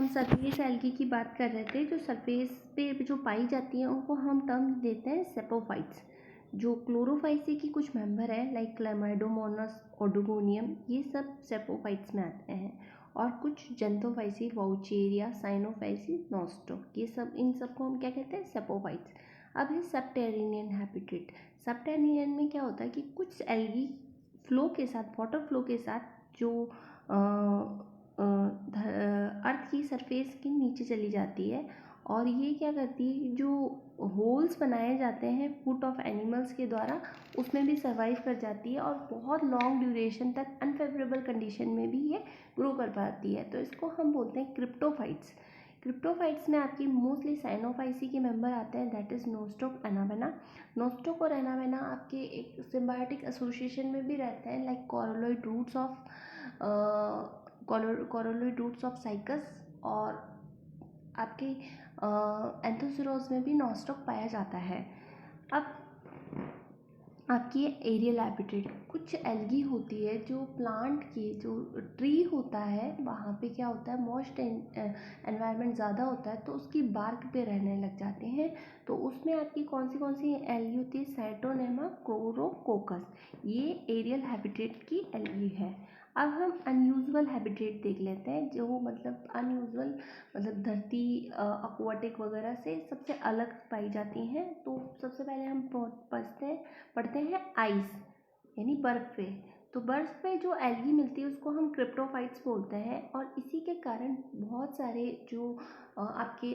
हम surface algae की बात कर रहे थे। जो सरफेस पे जो पाई जाती हैं उनको हम टर्म देते हैं सेपोफाइट्स। जो क्लोरोफाइसी की कुछ मेंबर है लाइक क्लैमाइडोमोनास, ओडोगोनियम, ये सब सेपोफाइट्स में आते हैं। और कुछ जेंथोफाइसी, वाउचेरिया, साइनोफाइसी, नोस्टो, ये सब, इन सब को हम क्या कहते हैं? सेपोफाइट्स। अब है सबटेरेनियन हैबिटेट। सबटेरेनियन में क्या होता है कि कुछ एल्गी फ्लो के साथ, वाटर फ्लो के साथ जो अर्थ की सरफेस के नीचे चली जाती है और ये क्या करती है, जो होल्स बनाए जाते हैं फुट ऑफ एनिमल्स के द्वारा, उसमें भी सर्वाइव कर जाती है और बहुत लॉन्ग ड्यूरेशन तक अनफेवरेबल कंडीशन में भी ये ग्रो कर पाती है। तो इसको हम बोलते हैं क्रिप्टोफाइट्स। क्रिप्टोफाइट्स में आपकी मोस्टली साइनोफाइसी के मेंबर आते हैं, दैट इज़ नोस्टोक, एनावेना। नोस्टोक और एनावेना आपके एक सिम्बायोटिक एसोसिएशन में भी रहते हैं लाइक कोरोलोइड रूट्स ऑफ साइकस, और आपके एंथोसिरोस में भी नोस्टोक पाया जाता है। अब आपकी एरियल हैबिटेट, कुछ एल्गी होती है जो प्लांट की, जो ट्री होता है वहाँ पे क्या होता है, मॉइस्ट एनवायरनमेंट ज़्यादा होता है तो उसकी बार्क पे रहने लग जाते हैं। तो उसमें आपकी कौन सी एल्गी होती है? साइटोनेमा क्लोरोकोकस, ये एरियल हैबिटेट की एल्गी है। अब हम अनयूजुअल हैबिटेट देख लेते हैं, जो मतलब अनयूजुअल मतलब धरती एक्वाटिक वगैरह से सबसे अलग पाई जाती हैं। तो सबसे पहले हम पढ़ते हैं आइस, यानी बर्फ़ पे। तो बर्फ़ पे जो एल्गी मिलती है उसको हम क्रिप्टोफाइट्स बोलते हैं। और इसी के कारण बहुत सारे जो आपके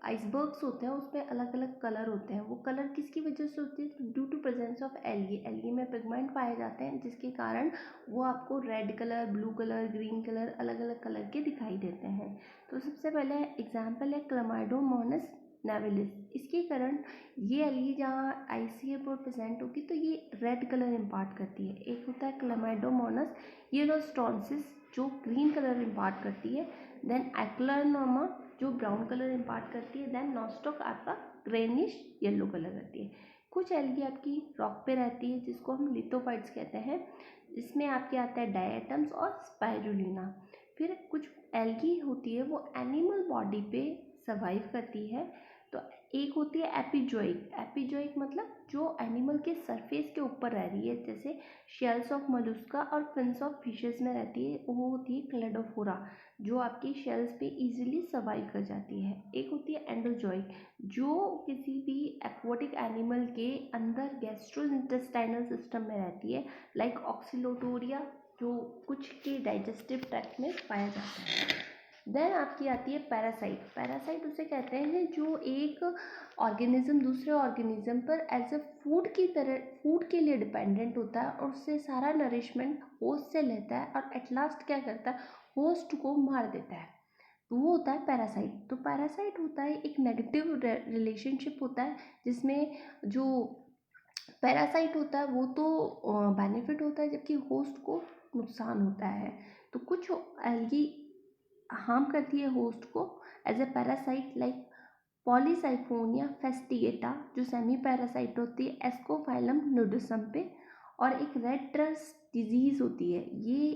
आइसबर्ग्स होते हैं उसमें अलग अलग कलर होते हैं। वो कलर किसकी वजह से होती है? Due to presence of algae. Algae में पिगमेंट पाए जाते हैं जिसके कारण वो आपको red colour, blue colour, green colour, अलग अलग कलर के दिखाई देते हैं। तो सबसे पहले एग्जाम्पल है क्लैमाइडोमोनास नेविलिस। इसके कारण ये एल्गी जहाँ आईसीए पर प्रेजेंट होगी तो ये रेड कलर इम्पार्ट करती है। एक होता है क्लैमाइडोमोनास येलोस्टोन्सिस जो ग्रीन कलर इम्पार्ट करती है। देन एक्लर्नोमा जो ब्राउन कलर इम्पार्ट करती है। देन नोस्टोक आपका ग्रेनिश येलो कलर करती है। कुछ एल्गी आपकी रॉक पे रहती है जिसको हम लिथोफाइट्स कहते हैं। इसमें आपके आता है डायटम्स और स्पाइरुलिना। फिर कुछ एल्गी होती है वो एनिमल बॉडी पे सर्वाइव करती है। तो एक होती है एपिजोइक। एपिजोइक मतलब जो एनिमल के सरफेस के ऊपर रह रही है, जैसे शेल्स ऑफ मोलस्का और फिन्स ऑफ फिशेस में रहती है, वो होती है क्लेडोफोरा, जो आपकी शेल्स पे इजीली सर्वाइव कर जाती है। एक होती है एंडोजोइक, जो किसी भी एक्वाटिक एनिमल के अंदर गैस्ट्रोइंटेस्टाइनल सिस्टम में रहती है, लाइक ऑक्सीलोटोरिया, जो कुछ के डाइजेस्टिव ट्रैक्ट में पाया जाता है। देन आपकी आती है पैरासाइट। पैरासाइट उसे कहते हैं जो एक ऑर्गेनिज्म दूसरे ऑर्गेनिज्म पर एज ए फूड के लिए डिपेंडेंट होता है और उससे सारा नरिशमेंट होस्ट से लेता है और एट लास्ट क्या करता है, होस्ट को मार देता है। तो वो होता है पैरासाइट। तो पैरासाइट होता है एक नेगेटिव रिलेशनशिप होता है, जिसमें जो पैरासाइट होता है वो तो बेनिफिट होता है जबकि होस्ट को नुकसान होता है। तो कुछ एल्गी हार्म करती है होस्ट को as a parasite, like Polysiphonia fastigiata जो सेमी पैरासाइट होती है एस्कोफाइलम नूडसम पे। और एक रेड रस्ट डिजीज़ होती है, ये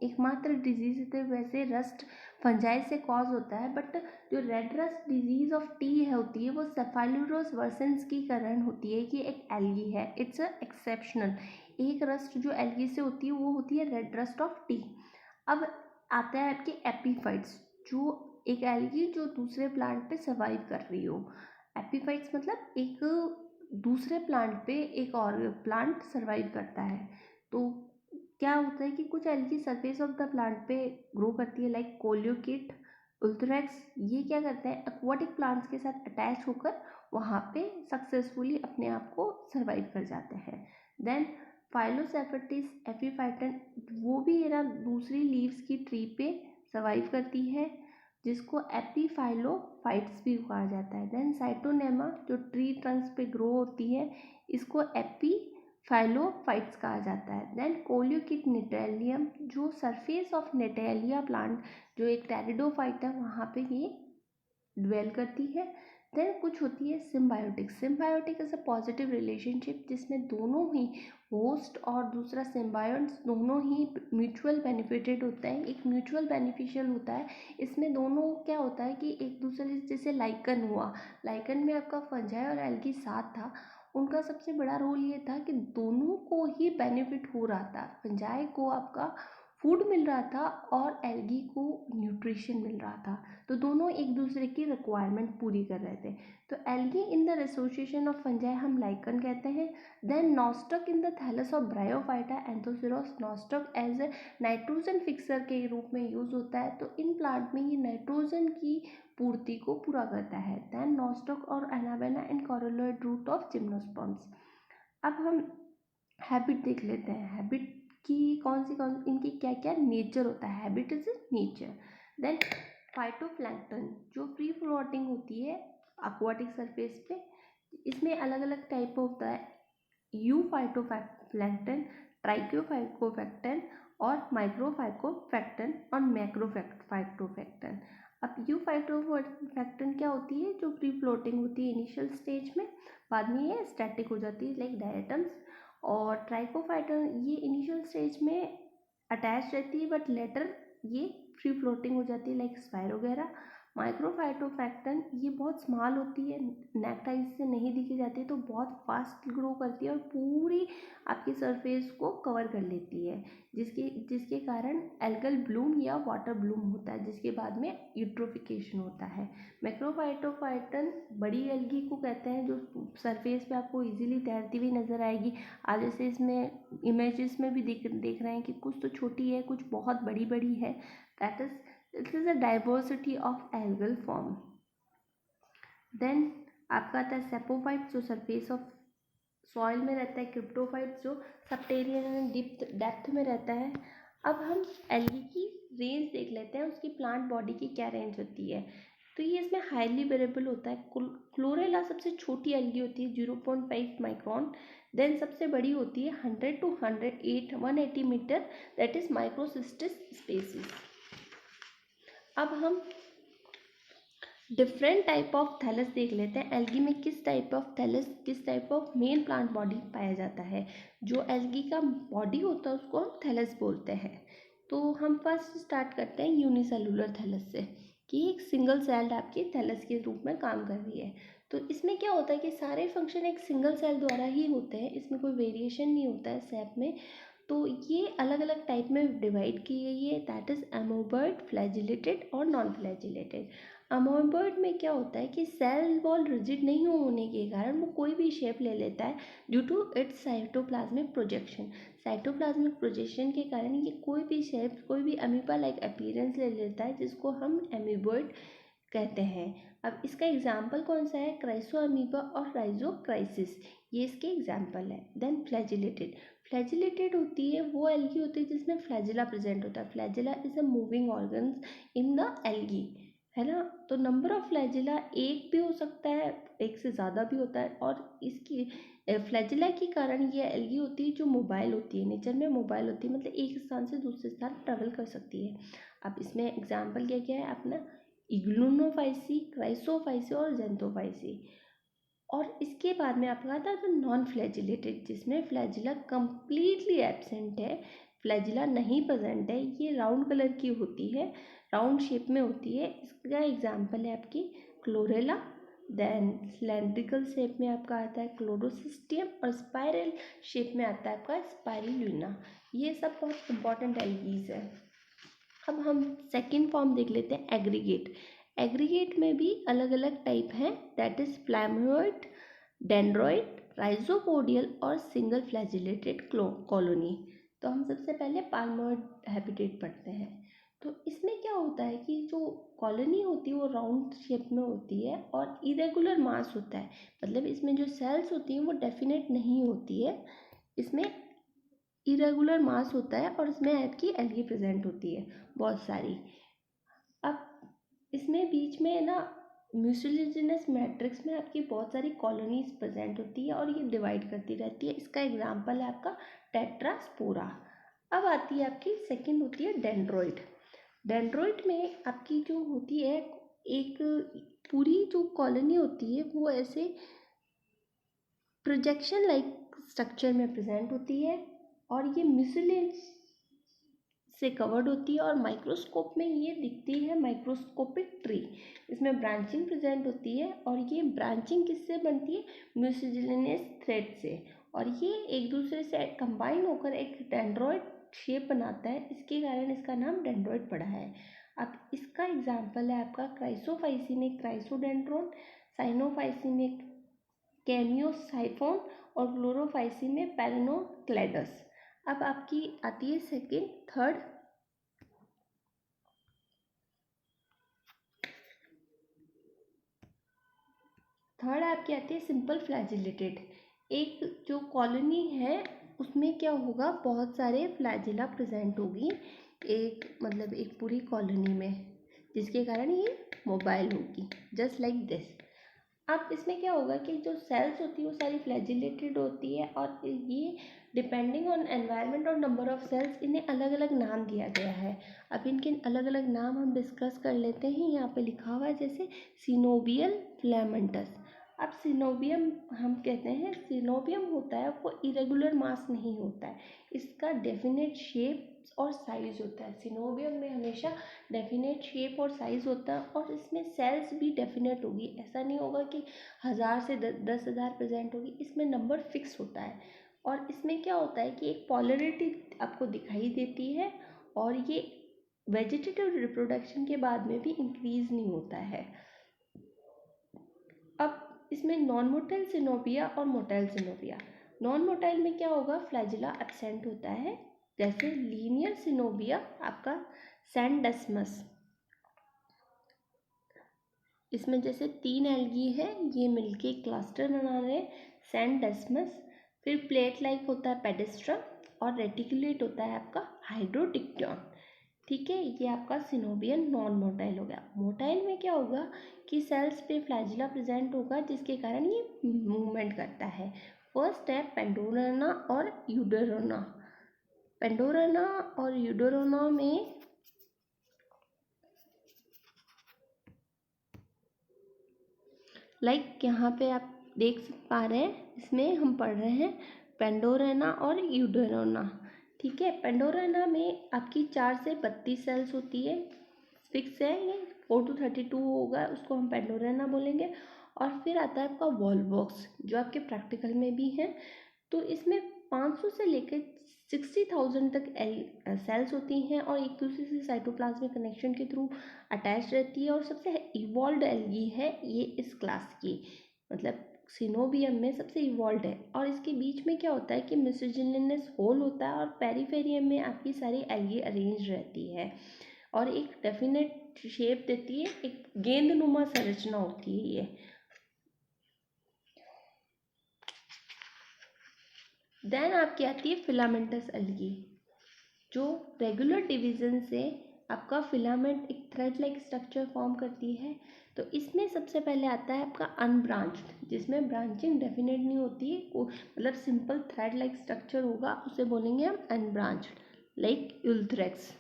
एकमात्र डिजीज़ होती है। वैसे रस्ट फंजाई से कॉज होता है, बट जो red rust disease of T है होती है वो सेफालोरोस वर्सेंस की कारण होती है कि एक एल्गी है। It's a exceptional. एक रस्ट जो एल्गी से होती है वो होती है रेड रस्ट ऑफ टी। अब आता है आपके एपीफाइट्स, जो एक एल्गी जो दूसरे प्लांट पे सर्वाइव कर रही हो। एपीफाइट्स मतलब एक दूसरे प्लांट पे एक और प्लांट सर्वाइव करता है। तो क्या होता है कि कुछ algae surface of the plant पे ग्रो करती है, लाइक कोलियोकिट, उल्थरेक्स। ये क्या करते हैं, एक्वाटिक प्लांट्स के साथ अटैच होकर वहाँ पे सक्सेसफुली अपने आप को सर्वाइव कर जाते हैं। देन फाइलोसेफेटिस एपीफाइटन, वो भी ये ना दूसरी लीव्स की ट्री पे सर्वाइव करती है, जिसको एपीफाइलोफाइट्स भी कहा जाता है। देन साइटोनेमा जो ट्री ट्रंक्स पे ग्रो होती है, इसको एपीफाइलोफाइट्स कहा जाता है। देन कोलियोकिट निटेलियम जो सरफेस ऑफ नेटेलिया प्लांट जो एक टेरिडोफाइट है वहाँ पे ये ड्वेल करती है। देन कुछ होती है symbiotic. Symbiotic is a positive relationship जिसमें दोनों ही होस्ट और दूसरा सिम्बायोट्स दोनों ही म्यूचुअल बेनिफिटेड होता है, एक म्यूचुअल बेनिफिशियल होता है। इसमें दोनों क्या होता है कि एक दूसरे, जैसे लाइकन हुआ, लाइकन में आपका फंजाई और एल्गी साथ था, उनका सबसे बड़ा रोल ये था कि दोनों को ही बेनिफिट हो रहा था। फंजाई को आपका फूड मिल रहा था और एल्गी को न्यूट्रिशन मिल रहा था, तो दोनों एक दूसरे की रिक्वायरमेंट पूरी कर रहे थे। तो algae in the association of fungi हम लाइकन कहते हैं। Then Nostoc in the thallus of Bryophyta Anthoceros. Nostoc as a nitrogen fixer के रूप में यूज होता है, तो इन प्लांट में ये नाइट्रोजन की पूर्ति को पूरा करता है। देन नॉस्टक और Anabaena in coralloid root of gymnosperms. अब हम हैबिट देख लेते हैं, हैबिट की कौन इनकी क्या क्या नेचर होता है। Habit is nature. Then phytoplankton जो फ्री फ्लोटिंग होती है एक्वाटिक सरफेस पे, इसमें अलग अलग टाइप होता है, यू फाइटोप्लैंक्टन, ट्राइक्योफाइटोप्लैंक्टन और माइक्रोफाइटोप्लैंक्टन और मैक्रोफाइटोप्लैंक्टन। अब यू फाइटोप्लैंक्टन क्या होती है, जो फ्री फ्लोटिंग होती है इनिशियल स्टेज में, बाद में ये स्टैटिक हो जाती है लाइक डायटम्स। और ट्राइकोफाइटन ये इनिशियल स्टेज में अटैच रहती है बट लेटर ये फ्री फ्लोटिंग हो जाती है लाइक स्पाइरो वगैरह। माइक्रोफाइटोप्लैंक्टन ये बहुत स्मॉल होती है, नेकटाइज से नहीं दिखी जाती है, तो बहुत फास्ट ग्रो करती है और पूरी आपकी सरफेस को कवर कर लेती है, जिसके कारण एल्गल ब्लूम या वाटर ब्लूम होता है, जिसके बाद में यूट्रोफिकेशन होता है। मैक्रोफाइटोफाइटन बड़ी एल्गी को कहते हैं जो सरफेस पे आपको इजीली तैरती हुई नज़र आएगी। आज जैसे इसमें इमेजेस में भी देख रहे हैं कि कुछ तो छोटी है, कुछ बहुत बड़ी बड़ी है। That is it is a diversity of algal form. Then आपका आता है सेपोफाइट जो सरफेस ऑफ सॉइल में रहता है, क्रिप्टोफाइट जो सबटेरियन डेप्थ में रहता है। अब हम एल्गी की रेंज देख लेते हैं, उसकी प्लांट बॉडी की क्या रेंज होती है। तो ये इसमें हाईली वेरिएबल होता है। क्लोरेला सबसे छोटी एल्गी होती है 0.5 माइक्रोन। देन सबसे बड़ी होती है 100 to 180 metre, that is microcystis species. अब हम डिफरेंट टाइप ऑफ थैलस देख लेते हैं। एल्गी में किस टाइप ऑफ थैलस, किस type of main plant body पाया जाता है। जो एल्गी का बॉडी होता है उसको हम थैलस बोलते हैं। तो हम फर्स्ट स्टार्ट करते हैं यूनिसेलुलर थैलस से, कि एक सिंगल सेल्ड आपकी थैलस के रूप में काम कर रही है। तो इसमें क्या होता है कि सारे फंक्शन एक सिंगल सेल द्वारा ही होते हैं, इसमें कोई वेरिएशन नहीं होता है सेप में। तो ये अलग अलग टाइप में डिवाइड की गई है, दैट इज अमोबर्ड, फ्लैजिलेटेड और नॉन फ्लैजिलेटेड। अमोबर्ड में क्या होता है कि सेल वॉल रिजिड नहीं होने के कारण वो कोई भी शेप ले लेता है due to its cytoplasmic projection. Cytoplasmic projection के कारण ये कोई भी शेप, कोई भी अमीबा लाइक अपीयरेंस ले लेता है, जिसको हम अमीबर्ड कहते हैं। अब इसका एग्जाम्पल कौन सा है, क्राइसो अमीबा और राइजोक्राइसिस, ये इसके एग्जाम्पल है। देन फ्लैजिलेटेड, फ्लैजिलेटेड होती है वो एल्गी होती है जिसमें फ्लैजिला प्रेजेंट होता है। Flagella is a moving organs in the algae, है ना। तो नंबर ऑफ फ्लैजिला एक भी हो सकता है, एक से ज़्यादा भी होता है। और इसकी फ्लैजिला के कारण ये एल्गी होती है जो मोबाइल होती है, नेचर में मोबाइल होती है, मतलब एक स्थान से दूसरे स्थान ट्रेवल कर सकती है। अब इसमें एग्जाम्पल क्या क्या है अपना, इग्लूनोफाइसी, क्राइसोफाइसी और जेंथोफाइसी। और इसके बाद में आपका आता है तो नॉन फ्लैजिलेटेड, जिसमें फ्लैजिला कंप्लीटली एब्सेंट है, फ्लैजिला नहीं प्रेजेंट है, ये राउंड कलर की होती है, राउंड शेप में होती है। इसका एग्जांपल है आपकी क्लोरेला। देन सिलेंड्रिकल शेप में आपका आता है क्लोरोसिस्टियम और स्पाइरल शेप में आता है आपका स्पाइरुलिना। ये सब बहुत इंपॉर्टेंट एल्गीज है। अब हम सेकेंड फॉर्म देख लेते हैं एग्रीगेट। एग्रीगेट में भी अलग अलग टाइप हैं, दैट इज प्लामोइड, डेंड्रॉइड, राइजोपोडियल और सिंगल फ्लैजिलेटेड कॉलोनी। तो हम सबसे पहले पाल्मोइड हैबिटेट पढ़ते हैं। तो इसमें क्या होता है कि जो कॉलोनी होती है वो राउंड शेप में होती है और इरेगुलर मास होता है, मतलब इसमें जो सेल्स होती हैं वो डेफिनेट नहीं होती है, इसमें इरेगुलर मास होता है और इसमें आपकी एल्गी प्रेजेंट होती है बहुत सारी। अब इसमें बीच में ना म्यूसिलिजिनस मैट्रिक्स में आपकी बहुत सारी कॉलोनीज प्रेजेंट होती है और ये डिवाइड करती रहती है। इसका एग्जांपल है आपका टेट्रास्पोरा। अब आती है आपकी सेकंड होती है डेंड्रॉइड। डेंड्रॉइड में आपकी जो होती है एक पूरी जो कॉलोनी होती है वो ऐसे प्रोजेक्शन लाइक स्ट्रक्चर में प्रेजेंट होती है और ये म्यूसिलेज से कवर्ड होती है और माइक्रोस्कोप में ये दिखती है माइक्रोस्कोपिक ट्री। इसमें ब्रांचिंग प्रेजेंट होती है और ये ब्रांचिंग किससे बनती है, म्यूसिलेनियस थ्रेड से, और ये एक दूसरे से कंबाइन होकर एक डेंड्रॉइड शेप बनाता है, इसके कारण इसका नाम डेंड्रॉइड पड़ा है। अब इसका एग्जाम्पल है आपका क्राइसोफाइसी में क्राइसोडेंड्रोन, साइनोफाइसी में कैमियोसाइफोन और क्लोरोफाइसी में पैरेनोक्लेडस। अब आपकी आती है सेकेंड थर्ड आपकी आती है सिंपल फ्लैजिलेटेड। एक जो कॉलोनी है उसमें क्या होगा, बहुत सारे फ्लैजिला प्रेजेंट होगी एक मतलब एक पूरी कॉलोनी में, जिसके कारण ये मोबाइल होगी जस्ट लाइक दिस। अब इसमें क्या होगा कि जो सेल्स होती है वो सारी फ्लैजिलेटेड होती है और ये डिपेंडिंग ऑन एनवायरनमेंट और नंबर ऑफ सेल्स इन्हें अलग अलग नाम दिया गया है। अब इनके अलग अलग नाम हम डिस्कस कर लेते हैं। यहाँ पे लिखा हुआ है जैसे सिनोबियल फिलामेंटस। अब सिनोबियम हम कहते हैं, सिनोबियम होता है वो इरेगुलर मास नहीं होता है, इसका डेफिनेट शेप और साइज होता है। सिनोबियम में हमेशा डेफिनेट शेप और साइज होता है और इसमें सेल्स भी डेफिनेट होगी, ऐसा नहीं होगा कि 1000 से 10,000 प्रेजेंट होगी, इसमें नंबर फिक्स होता है। और इसमें क्या होता है कि एक पॉलरिटी आपको दिखाई देती है और ये वेजिटेटिव रिप्रोडक्शन के बाद में भी इंक्रीज नहीं होता है। अब इसमें नॉन मोटाइल सिनोबिया और मोटाइल सिनोबिया। नॉन मोटाइल में क्या होगा, फ्लैजिला एब्सेंट होता है, जैसे लीनियर सिनोबिया आपका सैंडेस्मस, इसमें जैसे 3 एल्गी है ये मिलके क्लस्टर बना रहे हैं सैंडेस्मस। फिर प्लेट लाइक होता है पेडिस्ट्रम और रेटिकुलेट होता है आपका हाइड्रोटिक्टोन। ठीक है, ये आपका सिनोबियन नॉन मोटाइल हो गया। मोटाइल में क्या होगा कि सेल्स पे फ्लैजिला प्रेजेंट होगा जिसके कारण ये मूवमेंट करता है। फर्स्ट है पेंडोरना और यूडोरोना। पेंडोरना और यूडोरोना में यहाँ पे आप देख पा रहे हैं, इसमें हम पढ़ रहे हैं पेंडोरना और यूडोरोना। ठीक है, पेंडोरना में आपकी 4 से 32 सेल्स होती है, फिक्स है ये 4 to 32 होगा, उसको हम पेंडोरना बोलेंगे। और फिर आता है आपका वॉल्वॉक्स जो आपके प्रैक्टिकल में भी है। तो इसमें 500 से लेकर 60,000 तक सेल्स होती हैं और एक दूसरे से साइटोप्लाज्मिक कनेक्शन के थ्रू अटैच रहती है और सबसे इवॉल्व एल्गी है ये इस क्लास की, मतलब सिनोबियम में सबसे इवॉल्व है। और इसके बीच में क्या होता है कि मिसोजिनियस होल होता है और पेरिफेरियम में आपकी सारी एल्गी अरेंज रहती है और एक डेफिनेट शेप देती है, एक गेंदनुमा संरचना होती है ये। देन आपकी आती है फिलामेंटस एल्गी, जो रेगुलर डिवीजन से आपका फिलामेंट एक थ्रेड लाइक स्ट्रक्चर फॉर्म करती है। तो इसमें सबसे पहले आता है आपका अनब्रांच्ड, जिसमें ब्रांचिंग डेफिनेट नहीं होती है, मतलब सिंपल थ्रेड लाइक स्ट्रक्चर होगा, उसे बोलेंगे हम अनब्रांच्ड, लाइक यूल्थ्रेक्स।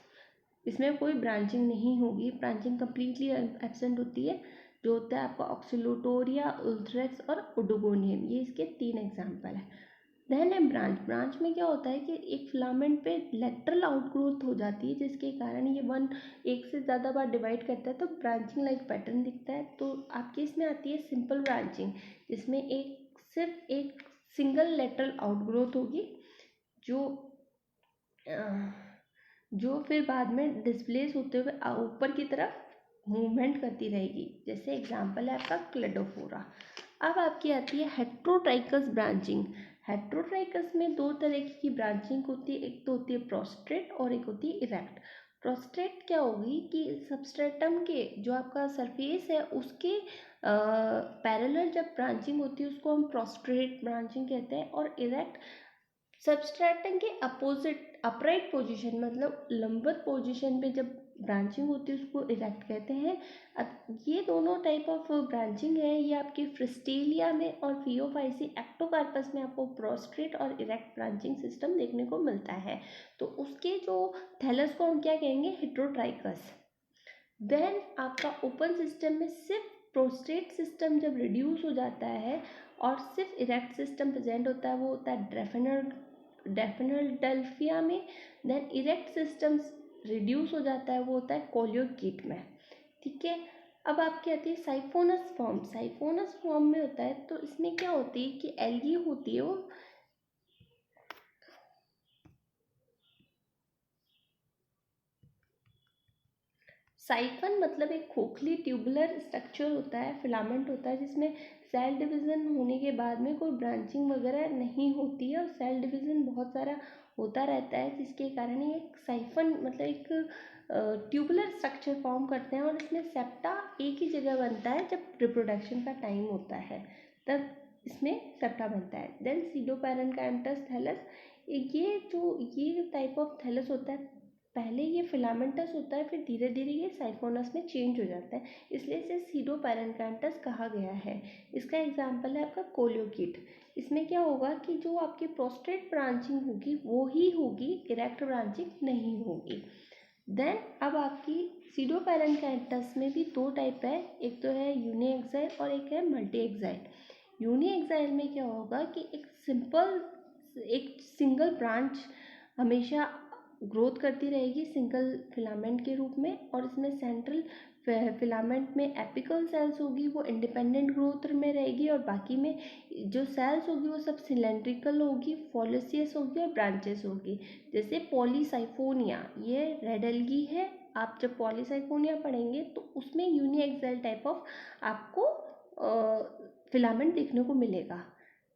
इसमें कोई ब्रांचिंग नहीं होगी, ब्रांचिंग कम्प्लीटली एब्सेंट होती है। जो होता है आपका ऑक्सिलोटोरिया, यूल्थ्रेक्स और ओडोगोनियम, ये इसके 3 एग्जाम्पल है। देन है ब्रांच में क्या होता है कि एक फिलामेंट पे लेटरल आउटग्रोथ हो जाती है जिसके कारण ये एक से ज़्यादा बार डिवाइड करता है तो ब्रांचिंग लाइक पैटर्न दिखता है। तो आपके इसमें आती है सिंपल ब्रांचिंग, जिसमें सिर्फ एक सिंगल लेटरल आउटग्रोथ होगी जो फिर बाद में डिस्प्लेस होते हुए ऊपर की तरफ मूवमेंट करती रहेगी। जैसे एग्जाम्पल है आपका क्लेडोफोरा। अब आपकी आती है हेट्रोट्राइकस ब्रांचिंग। हेट्रोट्राइकस में 2 तरह की ब्रांचिंग होती है, एक तो होती है प्रोस्ट्रेट और एक होती है इरेक्ट। प्रोस्ट्रेट क्या होगी कि सबस्ट्रेटम के जो आपका सरफेस है उसके पैरेलल जब ब्रांचिंग होती है उसको हम प्रोस्ट्रेट ब्रांचिंग कहते हैं। और इरेक्ट सबस्ट्रेटम के अपोजिट अपराइट पोजीशन, मतलब लंबवत पोजीशन पे जब ब्रांचिंग होती है उसको इरेक्ट कहते हैं। अब ये दोनों टाइप ऑफ ब्रांचिंग है, ये आपके फ्रिस्टेलिया में और फियोफाइसी एक्टोकार्पस में आपको प्रोस्ट्रेट और इरेक्ट ब्रांचिंग सिस्टम देखने को मिलता है। तो उसके जो थैलस को हम क्या कहेंगे, हेट्रोट्राइकस। देन आपका ओपन सिस्टम में सिर्फ प्रोस्टेट सिस्टम जब रिड्यूस हो जाता है और सिर्फ इरेक्ट सिस्टम प्रेजेंट होता है, वो होता है डेफिनेल्डेल्फिया में। देन इरेक्ट सिस्टम रिड्यूस हो जाता है, वो होता है कोलियोकीट में। ठीक है, अब आपकी आती है साइफोनस फॉर्म। साइफोनस फॉर्म में होता है, तो इसमें क्या होती है कि एल्गी होती है वो साइफन मतलब एक खोखली ट्यूबुलर स्ट्रक्चर होता है, फिलामेंट होता है, जिसमें सेल डिवीज़न होने के बाद में कोई ब्रांचिंग वगैरह नहीं होती है और सेल डिवीज़न बहुत सारा होता रहता है, जिसके कारण ये एक साइफन मतलब एक ट्यूबुलर स्ट्रक्चर फॉर्म करते हैं। और इसमें सेप्टा एक ही जगह बनता है जब रिप्रोडक्शन का टाइम होता है, तब इसमें सेप्टा बनता है। देन सीडोपैरेन्काइमटस थैलस, ये टाइप ऑफ थैलस होता है, पहले ये फिलामेंटस होता है, फिर धीरे धीरे ये साइफोनस में चेंज हो जाता है, इसलिए इसे सीडोपैरेन्काइमटस कहा गया है। इसका एग्जाम्पल है आपका कोलियोकीट। इसमें क्या होगा कि जो आपकी प्रोस्टेट ब्रांचिंग होगी वो ही होगी, इरेक्ट ब्रांचिंग नहीं होगी। देन अब आपकी सीडोपैरेन्काइमटस में भी दो टाइप है, एक तो है यूनिएक्साइल और एक है मल्टी एक्साइल। यूनिएक्साइल में क्या होगा कि एक सिंगल ब्रांच हमेशा ग्रोथ करती रहेगी सिंगल फिलामेंट के रूप में, और इसमें सेंट्रल फिलामेंट में एपिकल सेल्स होगी, वो इंडिपेंडेंट ग्रोथ में रहेगी, और बाकी में जो सेल्स होगी वो सब सिलेंड्रिकल होगी, फॉलिसियस होगी और ब्रांचेस होगी। जैसे पॉलीसाइफोनिया, ये रेड एल्गी है। आप जब पॉलीसाइफोनिया पढ़ेंगे तो उसमें यूनिएक्साइल टाइप ऑफ आपको फिलामेंट देखने को मिलेगा।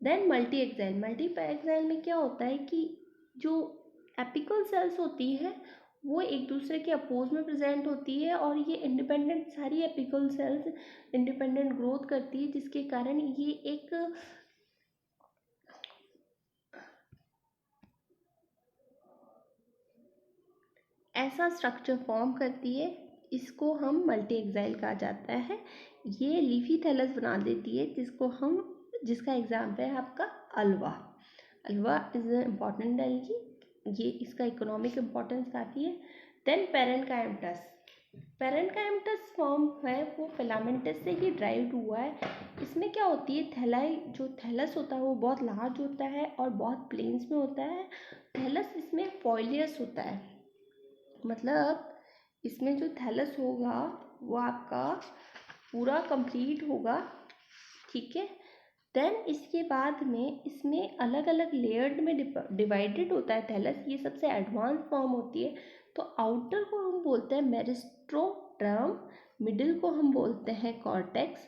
देन मल्टी एक्साइल में क्या होता है कि जो एपिकल सेल्स होती है वो एक दूसरे के अपोज में प्रेजेंट होती है, और ये इंडिपेंडेंट सारी एपिकल सेल्स इंडिपेंडेंट ग्रोथ करती है, जिसके कारण ये एक ऐसा स्ट्रक्चर फॉर्म करती है, इसको हम मल्टी एक्साइल कहा जाता है। ये लीफी थैलस बना देती है, जिसका एग्जाम्पल है आपका Alva. Alva is a important algae, ये इसका इकोनॉमिक इम्पोर्टेंस काफ़ी है। देन पेरेन्काइमटस फॉर्म है वो फिलामेंटस से ही ड्राइव्ड हुआ है। इसमें क्या होती है, जो थैलस होता है वो बहुत लार्ज होता है और बहुत प्लेन्स में होता है। थैलस इसमें फॉइलियस होता है, मतलब इसमें जो थैलस होगा वो आपका पूरा कंप्लीट होगा। ठीक है, देन इसके बाद में इसमें अलग अलग लेयर्ड में डिवाइडेड होता है थैलस, ये सबसे एडवांस फॉर्म होती है। तो आउटर को हम बोलते हैं मेरिस्टेम, मिडिल को हम बोलते हैं कॉर्टेक्स,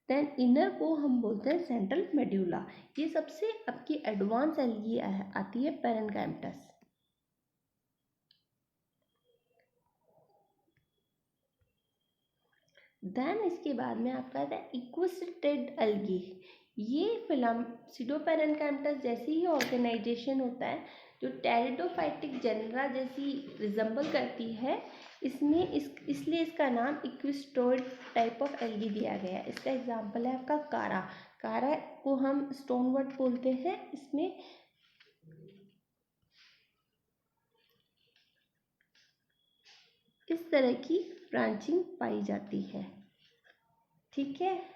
देन इनर को हम बोलते हैं सेंट्रल मेड्यूला। ये सबसे आपकी एडवांस एल्गी आती है पेरेन्काइमटस। देन इसके बाद में आपका आता है इक्विस्टेड एल्गी। ये फिलम सीडोपेरेन्काइमटस जैसी ही ऑर्गेनाइजेशन होता है, जो टेरिडोफाइटिक जेनरा जैसी रिजेंबल करती है। इसलिए इसका नाम इक्विस्टोइड टाइप ऑफ एल्गी दिया गया है। इसका एग्जांपल है आपका कारा। कारा को हम स्टोनवर्ट बोलते हैं। इसमें इस तरह की ब्रांचिंग पाई जाती है। ठीक है।